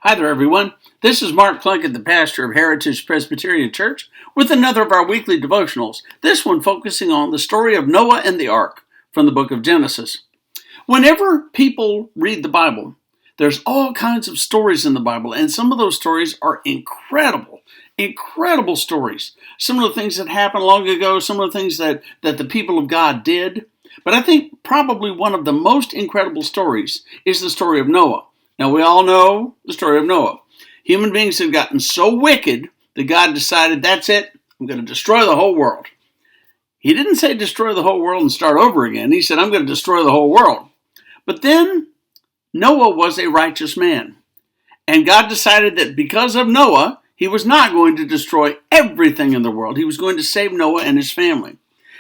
Hi there, everyone. This is Mark Plunkett, the pastor of Heritage Presbyterian Church, with another of our weekly devotionals, this one focusing on the story of Noah and the ark from the book of Genesis. Whenever people read the Bible, there's all kinds of stories in the Bible, and some of those stories are incredible stories. Some of the things that happened long ago, some of the things that the people of God did. But I think probably one of the most incredible stories is the story of Noah. Now, we all know the story of Noah. Human beings have gotten so wicked that God decided, that's it, I'm going to destroy the whole world. He didn't say destroy the whole world and start over again. He said, I'm going to destroy the whole world. But then Noah was a righteous man. And God decided that because of Noah, he was not going to destroy everything in the world. He was going to save Noah and his family.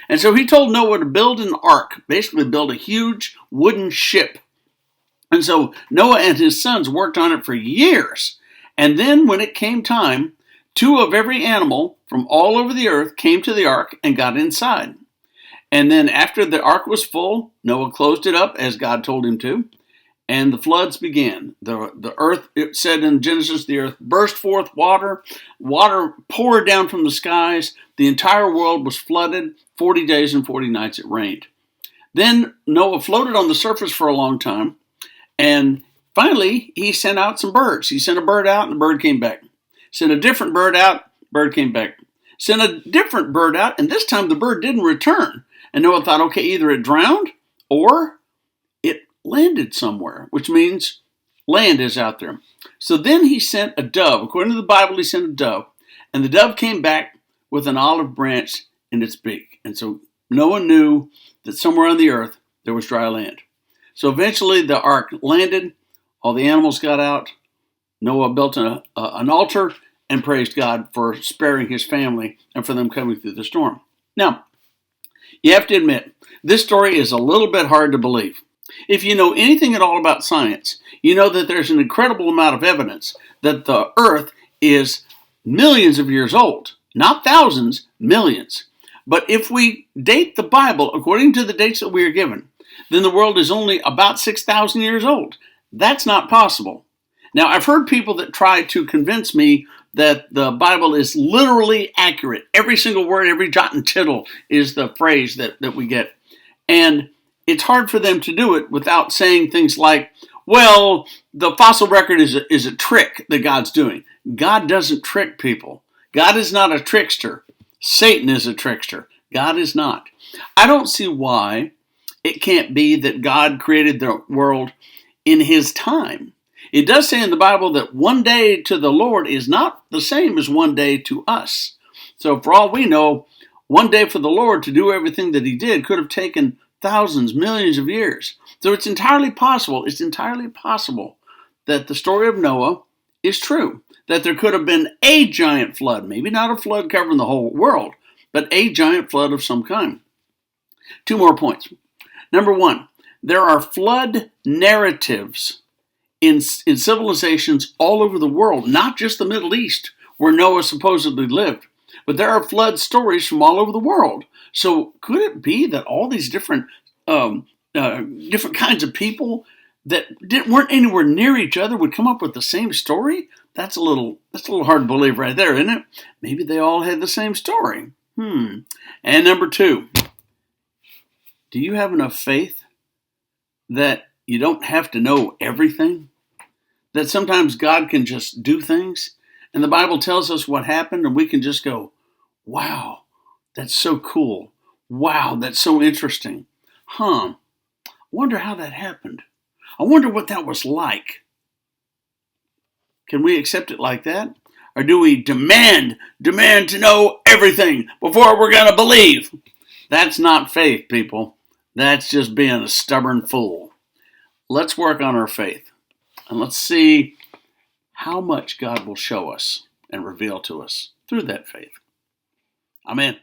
And so he told Noah to build an ark, basically build a huge wooden ship. And so Noah and his sons worked on it for years. And then when it came time, 2 of every animal from all over the earth came to the ark and got inside. And then after the ark was full, Noah closed it up as God told him to. And the floods began. The earth, it said in Genesis, the earth burst forth water. Water poured down from the skies. The entire world was flooded. 40 days and 40 nights it rained. Then Noah floated on the surface for a long time. And finally, he sent out some birds. He sent a bird out, and the bird came back. Sent a different bird out, bird came back. Sent a different bird out, and this time the bird didn't return. And Noah thought, okay, either it drowned or it landed somewhere, which means land is out there. So then he sent a dove. According to the Bible, he sent a dove. And the dove came back with an olive branch in its beak. And so Noah knew that somewhere on the earth there was dry land. So eventually the ark landed, all the animals got out, Noah built an altar and praised God for sparing his family and for them coming through the storm. Now, you have to admit, this story is a little bit hard to believe. If you know anything at all about science, you know that there's an incredible amount of evidence that the earth is millions of years old. Not thousands, millions. But if we date the Bible according to the dates that we are given, then the world is only about 6,000 years old. That's not possible. Now, I've heard people that try to convince me that the Bible is literally accurate. Every single word, every jot and tittle is the phrase that we get. And it's hard for them to do it without saying things like, well, the fossil record is a trick that God's doing. God doesn't trick people. God is not a trickster. Satan is a trickster. God is not. I don't see why it can't be that God created the world in his time. It does say in the Bible that one day to the Lord is not the same as one day to us. So for all we know, one day for the Lord to do everything that he did could have taken thousands, millions of years. So it's entirely possible that the story of Noah is true, that there could have been a giant flood, maybe not a flood covering the whole world, but a giant flood of some kind. 2 more points. Number 1, there are flood narratives in civilizations all over the world, not just the Middle East, where Noah supposedly lived, but there are flood stories from all over the world. So could it be that all these different kinds of people that weren't anywhere near each other would come up with the same story? That's a little hard to believe right there, isn't it? Maybe they all had the same story. And number 2, do you have enough faith that you don't have to know everything? That sometimes God can just do things, and the Bible tells us what happened, and we can just go, wow, that's so cool. Wow, that's so interesting. I wonder how that happened. I wonder what that was like. Can we accept it like that? Or do we demand to know everything before we're going to believe? That's not faith, people. That's just being a stubborn fool. Let's work on our faith. And let's see how much God will show us and reveal to us through that faith. Amen.